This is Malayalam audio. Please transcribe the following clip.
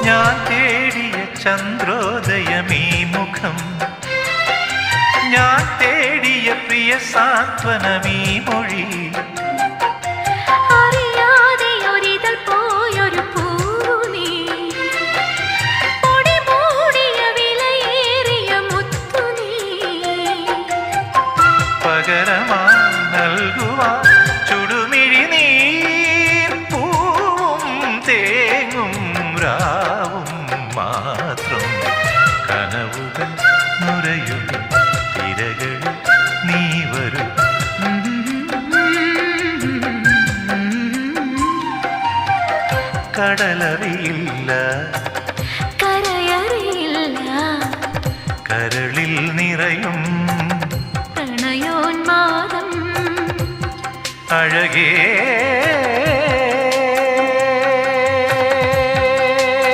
ഞാൻ തേടിയ ചന്ദ്രോദയമീ മുഖം, ഞാൻ തേടിയ പ്രിയ സാന്ത്വനമീ മൊഴി. അറിയാതെ ഒരിതൾ പോയൊരു പൂവു നീ, പൊടി മൂടിയ വിലയേറിയ മുത്തു നീ. പകരമായി നൽകുവാൻ ചുടുമിഴി നീ, പൂവും തേങ്ങും രാവും മാത്രം. കനവുകൾ നുരയും തിരകളിൽ നീ വരും. കടലറിയില്ല, കരയറിയില്ല, കരളിൽ നിറയും പ്രണയോന്മാദം അഴകേ.